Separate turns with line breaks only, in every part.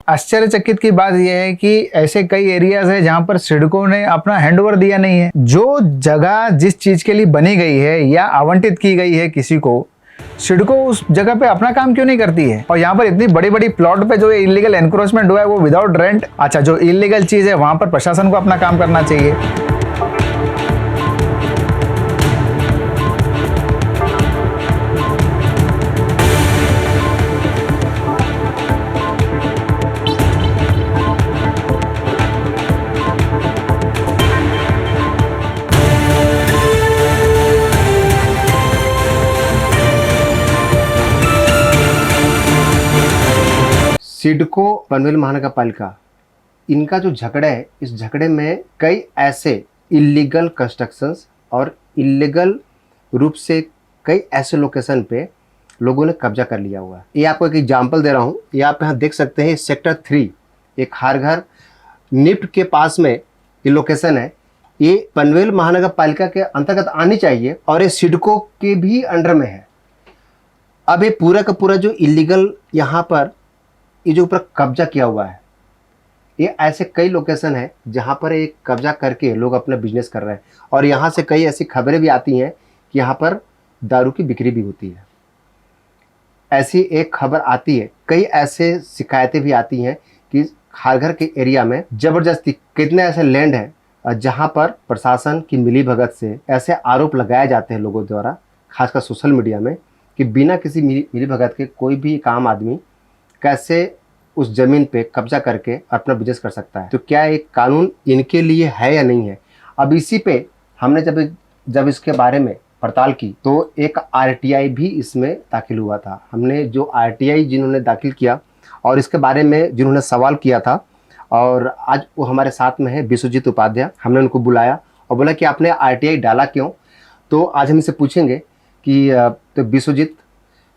आश्चर्यचकित की बात यह है कि ऐसे कई एरियाज है जहां पर सिडको ने अपना हैंडओवर दिया नहीं है। जो जगह जिस चीज के लिए बनी गई है या आवंटित की गई है किसी को, सिडको उस जगह पे अपना काम क्यों नहीं करती है। और यहाँ पर इतनी बड़ी बड़ी प्लॉट पे जो इलीगल एनक्रोचमेंट हुआ है वो विदाउट रेंट। अच्छा, जो इलीगल चीज है वहां पर प्रशासन को अपना काम करना चाहिए।
सिडको पनवेल महानगर पालिका, इनका जो झगड़ा है, इस झगड़े में कई ऐसे इलीगल कंस्ट्रक्शंस और इलीगल रूप से कई ऐसे लोकेशन पे लोगों ने कब्जा कर लिया हुआ है। ये आपको एक एग्जांपल दे रहा हूँ। ये आप यहाँ देख सकते हैं, सेक्टर 3 एक खारघर निफ्ट के पास में ये लोकेशन है। ये पनवेल महानगर पालिका के अंतर्गत आनी चाहिए और ये सिडको के भी अंडर में है। अब ये पूरा का पूरा जो इलीगल यहाँ पर ये जो ऊपर कब्जा किया हुआ है, ये ऐसे कई लोकेशन है जहां पर एक कब्जा करके लोग अपना बिजनेस कर रहे हैं। और यहाँ से कई ऐसी खबरें भी आती हैं कि यहाँ पर दारू की बिक्री भी होती है। ऐसी एक खबर आती है, कई ऐसे शिकायतें भी आती हैं कि खारघर के एरिया में जबरदस्ती कितने ऐसे लैंड हैं जहां पर प्रशासन की मिलीभगत से ऐसे आरोप लगाए जाते हैं लोगों द्वारा, खासकर सोशल मीडिया में, कि बिना किसी मिलीभगत के कोई भी एक आम आदमी कैसे उस जमीन पे कब्जा करके अपना बिजनेस कर सकता है। तो क्या एक कानून इनके लिए है या नहीं है। अब इसी पे हमने जब इसके बारे में पड़ताल की तो एक आरटीआई भी इसमें दाखिल हुआ था। हमने जो आरटीआई जिन्होंने दाखिल किया और इसके बारे में जिन्होंने सवाल किया था, और आज वो हमारे साथ में है विश्वजीत उपाध्याय। हमने उनको बुलाया और बोला कि आपने आरटीआई डाला क्यों। तो आज हम इसे पूछेंगे कि तो विश्वजीत,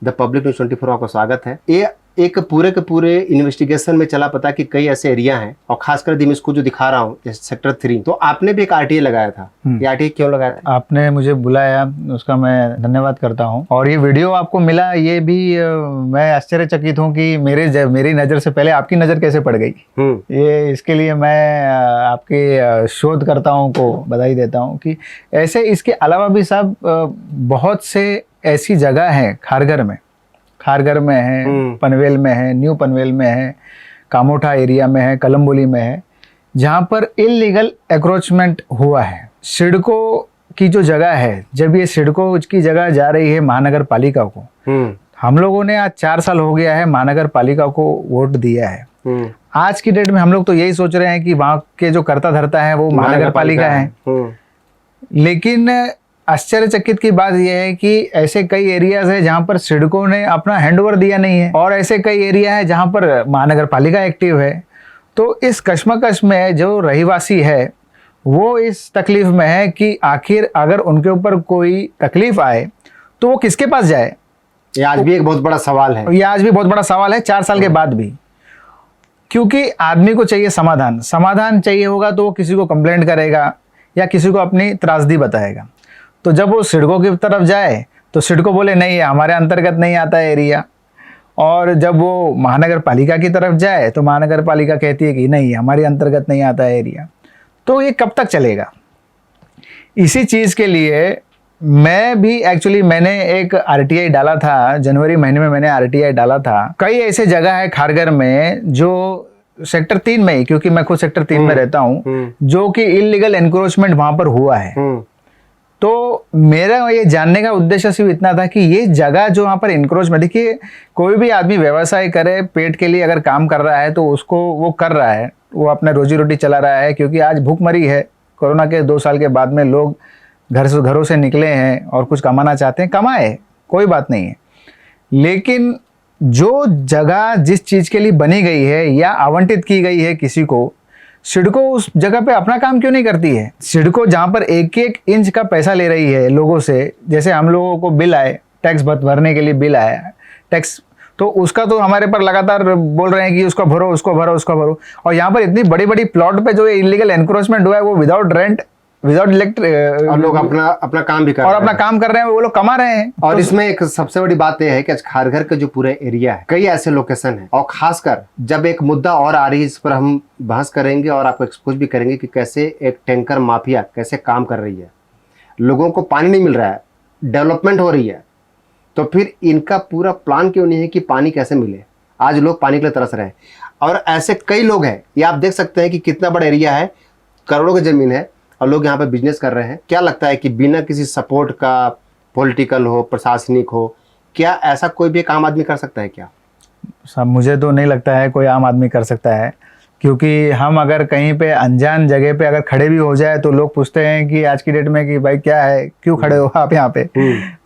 द पब्लिक न्यूज़ 24 आपका स्वागत है। ये एक पूरे के पूरे इन्वेस्टिगेशन में चला पता कि कई ऐसे एरिया हैं, और खासकर मैं इसको जो दिखा रहा हूँ सेक्टर 3, तो आपने भी एक आरटीआई लगाया था। ये आरटीआई क्यों लगाया था?
आपने मुझे बुलाया, उसका मैं धन्यवाद करता हूँ। और ये वीडियो आपको मिला, ये भी मैं आश्चर्यचकित हूँ कि मेरी नज़र से पहले आपकी नज़र कैसे पड़ गई। ये इसके लिए मैं आपके शोधकर्ताओं को बधाई देता हूँ कि ऐसे इसके अलावा भी साहब बहुत से ऐसी जगह हैं खारघर में है, पनवेल में है, न्यू पनवेल में है, कामोठा एरिया में है, कलम्बोली में है, जहां पर इलीगल एक्रोचमेंट हुआ है। सिडको की जो जगह है, जब ये सिडको की जगह जा रही है महानगर पालिका को, हम लोगों ने आज 4 साल हो गया है महानगर पालिका को वोट दिया है। आज की डेट में हम लोग तो यही सोच रहे हैं कि वहां के जो कर्ता धर्ता है वो महानगर पालिका है। लेकिन आश्चर्यचकित की बात यह है कि ऐसे कई एरियाज है जहां पर सिडको ने अपना हैंडओवर दिया नहीं है, और ऐसे कई एरिया है जहां पर महानगर पालिका एक्टिव है। तो इस कश्मकश में जो रहीवासी है वो इस तकलीफ में है कि आखिर अगर उनके ऊपर कोई तकलीफ आए तो वो किसके पास जाए।
ये आज भी एक बहुत बड़ा सवाल है।
ये आज भी बहुत बड़ा सवाल है 4 साल के बाद भी, क्योंकि आदमी को चाहिए समाधान चाहिए होगा तो वो किसी को कंप्लेंट करेगा या किसी को अपनी त्रासदी बताएगा। तो जब वो सिडको की तरफ जाए तो सिडको बोले नहीं है, हमारे अंतर्गत नहीं आता है एरिया, और जब वो महानगर पालिका की तरफ जाए तो महानगर पालिका कहती है कि नहीं, हमारे अंतर्गत नहीं आता है एरिया। तो ये कब तक चलेगा। इसी चीज़ के लिए मैंने एक आरटीआई डाला था, जनवरी महीने में मैंने आरटीआई डाला था। कई ऐसे जगह है खारघर में जो सेक्टर 3 में ही, क्योंकि मैं खुद सेक्टर 3 में रहता हूँ, जो कि इलीगल एनक्रोचमेंट वहां पर हुआ है। तो मेरा ये जानने का उद्देश्य सिर्फ इतना था कि ये जगह जो वहाँ पर इंक्रोच में, देखिए कोई भी आदमी व्यवसाय करे, पेट के लिए अगर काम कर रहा है तो उसको वो कर रहा है, वो अपना रोजी रोटी चला रहा है। क्योंकि आज भूखमरी है, कोरोना के 2 साल के बाद में लोग घरों से निकले हैं और कुछ कमाना चाहते हैं, कमाए, कोई बात नहीं है। लेकिन जो जगह जिस चीज़ के लिए बनी गई है या आवंटित की गई है किसी को, सिडको उस जगह पे अपना काम क्यों नहीं करती है। सिडको जहां पर एक इंच का पैसा ले रही है लोगों से, जैसे हम लोगों को बिल आए, टैक्स भरने के लिए बिल आया टैक्स, तो उसका तो हमारे पर लगातार बोल रहे हैं कि उसको भरो। और यहाँ पर इतनी बड़ी बड़ी प्लॉट पे जो इलीगल एनक्रोचमेंट हुआ है वो विदाउट इलेक्ट्रिक,
और लोग अपना अपना काम भी कर
और
रहे
अपना
हैं।
काम कर रहे हैं, वो लोग कमा रहे हैं।
और इसमें एक सबसे बड़ी बात यह है कि आज खारघर का जो पूरा एरिया है, कई ऐसे लोकेशन है, और खासकर जब एक मुद्दा और आ रही है, इस पर हम बहस करेंगे और आपको एक्सपोज भी करेंगे कि कैसे एक टैंकर माफिया कैसे काम कर रही है। लोगों को पानी नहीं मिल रहा है, डेवलपमेंट हो रही है, तो फिर इनका पूरा प्लान क्यों नहीं है कि पानी कैसे मिले। आज लोग पानी के लिए तरस रहे हैं, और ऐसे कई लोग हैं। ये आप देख सकते हैं कि कितना बड़ा एरिया है, करोड़ों की जमीन है, और लोग यहाँ पे बिजनेस कर रहे हैं। क्या लगता है कि बिना किसी सपोर्ट का, पॉलिटिकल हो, प्रशासनिक हो, क्या ऐसा कोई भी एक आम आदमी कर सकता है क्या?
सब मुझे तो नहीं लगता है कोई आम आदमी कर सकता है, क्योंकि हम अगर कहीं पे अनजान जगह पे अगर खड़े भी हो जाए तो लोग पूछते हैं कि आज की डेट में कि भाई क्या है, क्यों खड़े हो आप यहाँ पे।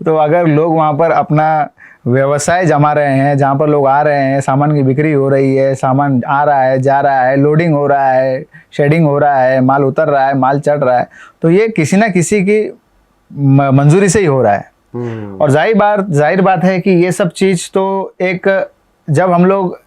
तो अगर लोग वहाँ पर अपना व्यवसाय जमा रहे हैं, जहाँ पर लोग आ रहे हैं, सामान की बिक्री हो रही है, सामान आ रहा है, जा रहा है, लोडिंग हो रहा है, शेडिंग हो रहा है, माल उतर रहा है, माल चढ़ रहा है, तो ये किसी ना किसी की मंजूरी से ही हो रहा है। और जाहिर बात है कि ये सब चीज़ तो एक, जब हम लोग,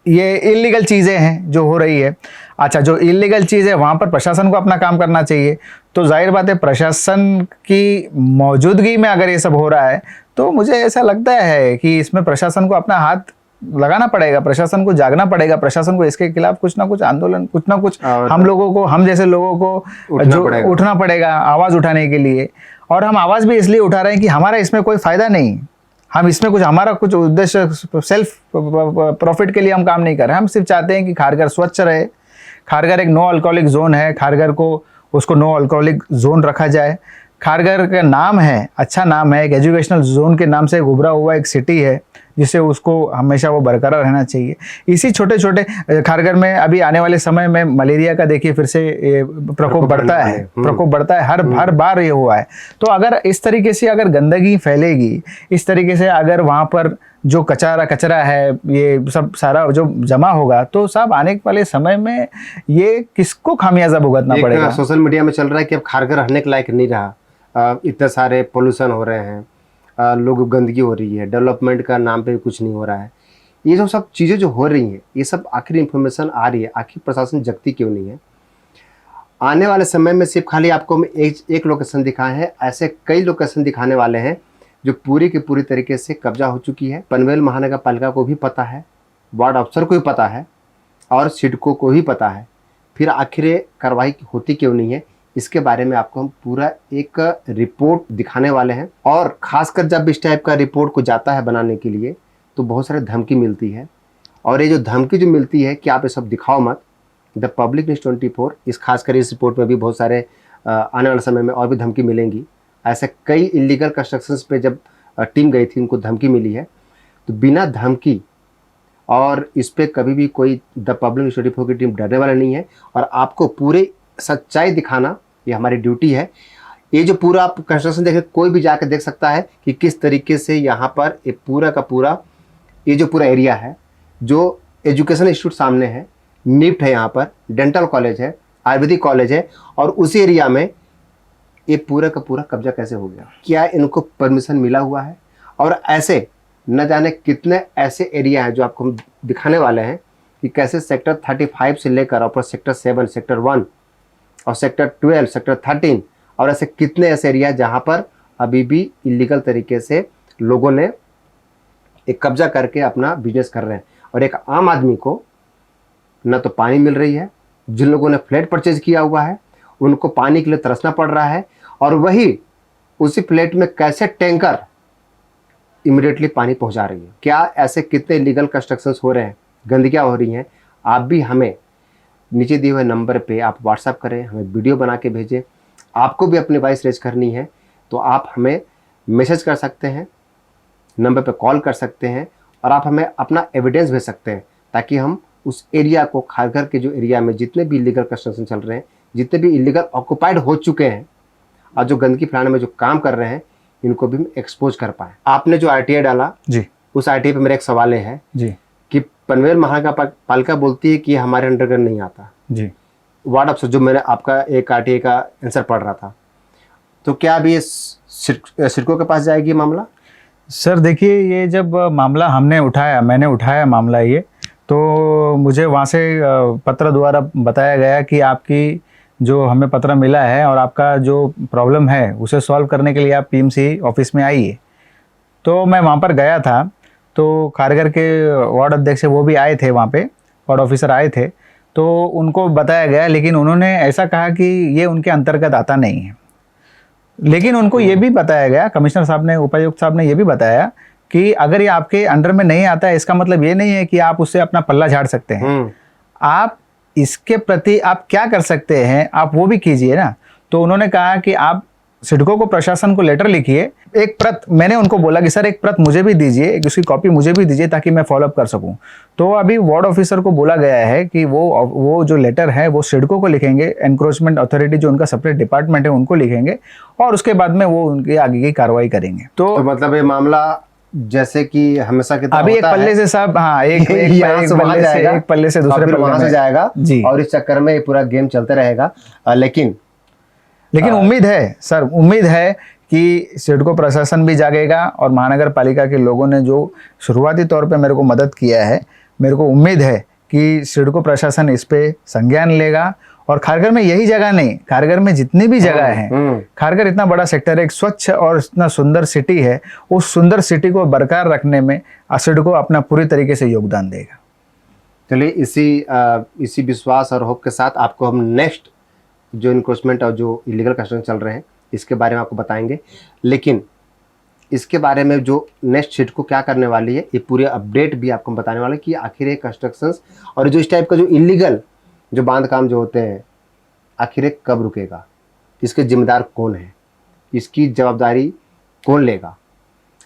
ये इलीगल चीज़ें हैं जो हो रही है। अच्छा, जो इलीगल चीज़ है वहाँ पर प्रशासन को अपना काम करना चाहिए। तो जाहिर बात है प्रशासन की मौजूदगी में अगर ये सब हो रहा है तो मुझे ऐसा लगता है कि इसमें प्रशासन को अपना हाथ लगाना पड़ेगा, प्रशासन को जागना पड़ेगा, प्रशासन को इसके खिलाफ कुछ ना कुछ आंदोलन, कुछ ना कुछ हम लोगों को, हम जैसे लोगों को उठना पड़ेगा आवाज़ उठाने के लिए। और हम आवाज़ भी इसलिए उठा रहे हैं कि हमारा इसमें कोई फ़ायदा नहीं, हम इसमें कुछ, हमारा कुछ उद्देश्य सेल्फ प्रॉफिट के लिए हम काम नहीं कर रहे हैं। हम सिर्फ चाहते हैं कि खारघर स्वच्छ रहे। खारघर एक नो अल्कोहलिक जोन है, खारघर को, उसको नो अल्कोहलिक जोन रखा जाए। खारघर का नाम है, अच्छा नाम है, एक एजुकेशनल जोन के नाम से उभरा हुआ एक सिटी है, जिससे उसको हमेशा वो बरकरार रहना चाहिए। इसी छोटे छोटे खारघर में अभी आने वाले समय में मलेरिया का देखिए फिर से प्रकोप बढ़ता है, हर बार ये हुआ है। तो अगर इस तरीके से अगर गंदगी फैलेगी, इस तरीके से अगर वहाँ पर जो कचरा है, ये सब सारा जो जमा होगा, तो सब आने वाले समय में ये किसको खामियाजा भुगतना पड़ेगा।
सोशल मीडिया में चल रहा है कि अब खारघर रहने के लायक नहीं रहा, इतने सारे पोल्यूशन हो रहे हैं, लोग, गंदगी हो रही है, डेवलपमेंट का नाम पे कुछ नहीं हो रहा है। ये जो सब चीज़ें जो हो रही हैं, ये सब आखिर इन्फॉर्मेशन आ रही है, आखिर प्रशासन जगती क्यों नहीं है? आने वाले समय में सिर्फ खाली आपको मैं एक लोकेशन दिखाए हैं, ऐसे कई लोकेशन दिखाने वाले हैं जो पूरी की पूरी तरीके से कब्जा हो चुकी है। पनवेल महानगर पालिका को भी पता है, वार्ड अफसर को भी पता है, और सिडको को भी पता है, फिर आखिर कार्रवाई होती क्यों नहीं है, इसके बारे में आपको हम पूरा एक रिपोर्ट दिखाने वाले हैं। और खासकर जब इस टाइप का रिपोर्ट को जाता है बनाने के लिए तो बहुत सारे धमकी मिलती है, और ये जो धमकी जो मिलती है कि आप ये सब दिखाओ मत, द पब्लिक न्यूज़ 24, इस खासकर इस रिपोर्ट में भी बहुत सारे आने वाले समय में और भी धमकी मिलेंगी। ऐसे कई इलीगल कंस्ट्रक्शंस पे जब टीम गई थी, उनको धमकी मिली है, तो बिना धमकी और इस पर कभी भी कोई द पब्लिक न्यूज़ 24 की टीम डरने वाला नहीं है। और आपको पूरे सच्चाई दिखाना ये हमारी ड्यूटी है। ये जो पूरा आप कंस्ट्रक्शन देखें, कोई भी जाकर देख सकता है कि किस तरीके से यहाँ पर ये पूरा का पूरा, ये जो पूरा एरिया है, जो एजुकेशन इंस्टीट्यूट सामने है, निफ्ट है, यहाँ पर डेंटल कॉलेज है, आयुर्वेदिक कॉलेज है, और उसी एरिया में ये पूरा का पूरा कब्जा कैसे हो गया? क्या इनको परमिशन मिला हुआ है? और ऐसे न जाने कितने ऐसे एरिया हैं जो आपको हम दिखाने वाले हैं कि कैसे सेक्टर 35 से लेकर और सेक्टर 7, सेक्टर 1 और सेक्टर 12, सेक्टर 13 और ऐसे कितने ऐसे एरिया जहाँ पर अभी भी इलीगल तरीके से लोगों ने एक कब्जा करके अपना बिजनेस कर रहे हैं। और एक आम आदमी को न तो पानी मिल रही है, जिन लोगों ने फ्लैट परचेज किया हुआ है उनको पानी के लिए तरसना पड़ रहा है, और वही उसी फ्लैट में कैसे टैंकर इमीडिएटली पानी पहुंचा रही है। क्या ऐसे कितने इलीगल कंस्ट्रक्शंस हो रहे हैं, गंदगियाँ हो रही हैं? आप भी हमें नीचे दिए हुए नंबर पे आप व्हाट्सएप करें, हमें वीडियो बना के भेजें। आपको भी अपनी वॉइस रेज करनी है तो आप हमें मैसेज कर सकते हैं, नंबर पे कॉल कर सकते हैं, और आप हमें अपना एविडेंस भेज सकते हैं, ताकि हम उस एरिया को, खारघर के जो एरिया में जितने भी इलीगल कंस्ट्रक्शन चल रहे हैं, जितने भी इलीगल ऑक्युपाइड हो चुके हैं और जो गंदगी फैलाने में जो काम कर रहे हैं, इनको भी हम एक्सपोज कर पाएँ। आपने जो RTI डाला जी, उस RTI पे मेरा एक सवाल है जी कि पनवेल महानगर पालिका बोलती है कि ये हमारे अंडरग्राउंड नहीं आता जी। वार्ड अफसर, जो मैंने आपका एक RTI का आंसर पढ़ रहा था, तो क्या अभी ये सिडको के पास जाएगी मामला?
सर देखिए, ये जब मामला मैंने उठाया मामला ये, तो मुझे वहाँ से पत्र द्वारा बताया गया कि आपकी जो हमें पत्र मिला है और आपका जो प्रॉब्लम है उसे सॉल्व करने के लिए आप पीएमसी ऑफिस में आइए। तो मैं वहाँ पर गया था, तो खारगर के वार्ड अध्यक्ष वो भी आए थे, वहाँ पे वार्ड ऑफिसर आए थे, तो उनको बताया गया, लेकिन उन्होंने ऐसा कहा कि ये उनके अंतर्गत आता नहीं है। लेकिन उनको ये भी बताया गया, कमिश्नर साहब ने, उपायुक्त साहब ने ये भी बताया कि अगर ये आपके अंडर में नहीं आता है, इसका मतलब ये नहीं है कि आप उससे अपना पल्ला झाड़ सकते हैं। आप इसके प्रति आप क्या कर सकते हैं, आप वो भी कीजिए ना। तो उन्होंने कहा कि आप सिडको को, प्रशासन को लेटर लिखिए, एक प्रत, मैंने उनको बोला कि सर एक प्रत मुझे भी दीजिए, एक उसकी कॉपी मुझे भी दीजिए ताकि मैं फॉलोअप कर सकूं। तो अभी वार्ड ऑफिसर को बोला गया है कि वो जो लेटर है वो सिडको को लिखेंगे, एनक्रोचमेंट अथॉरिटी जो उनका सेपरेट डिपार्टमेंट है उनको लिखेंगे, और उसके बाद में वो उनके आगे की कार्रवाई करेंगे।
तो मतलब ये मामला जैसे कि हमेशा की तरह
अभी एक
होता
पल्ले
है,
से साहब, हाँ, एक
यहाँ से वहाँ जाएगा,
एक पल्ले से दूसरे
और फिर
पल्ले
वहां से
में
जाएगा
जी।
और इस चक्कर में ये पूरा गेम चलते रहेगा। लेकिन
उम्मीद है सर, उम्मीद है कि सिडको प्रशासन भी जागेगा, और महानगर पालिका के लोगों ने जो शुरुआती तौर पे मेरे को मदद किया है, मेरे को उम्मीद है कि सिडको प्रशासन इस पे संज्ञान लेगा। और खारगर में यही जगह नहीं, खारगर में जितनी भी जगह हैं, खारगर इतना बड़ा सेक्टर है, एक स्वच्छ और इतना सुंदर सिटी है, उस सुंदर सिटी को बरकरार रखने में सिडको अपना पूरी तरीके से योगदान देगा।
चलिए इसी विश्वास और होप के साथ आपको हम नेक्स्ट जो इनक्रोचमेंट और जो इलीगल कंस्ट्रक्शन चल रहे हैं इसके बारे में आपको बताएंगे। लेकिन इसके बारे में जो नेक्स्ट सिडको क्या करने वाली है, ये पूरी अपडेट भी आपको बताने वाले कि आखिर ये कंस्ट्रक्शंस और जो इस टाइप का जो इलीगल जो बांध काम जो होते हैं आखिर ये कब रुकेगा, इसके जिम्मेदार कौन है, इसकी जवाबदारी कौन लेगा।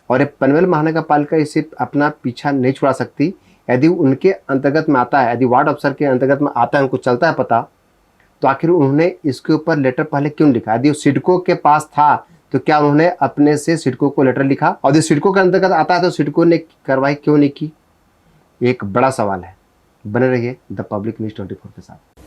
और ये पनवेल महानगर पालिका इसे अपना पीछा नहीं छुड़ा सकती। यदि उनके अंतर्गत में आता है, यदि वार्ड अफसर के अंतर्गत में आता है, उनको चलता है पता, तो आखिर उन्होंने इसके ऊपर लेटर पहले क्यों लिखा। यदि सिडको के पास था तो क्या उन्होंने अपने से सिडको को लेटर लिखा, और यदि सिडको के अंतर्गत आता है तो सिडको ने कार्रवाई क्यों नहीं की, एक बड़ा सवाल है। बने रहिए द पब्लिक न्यूज़ 24 के साथ।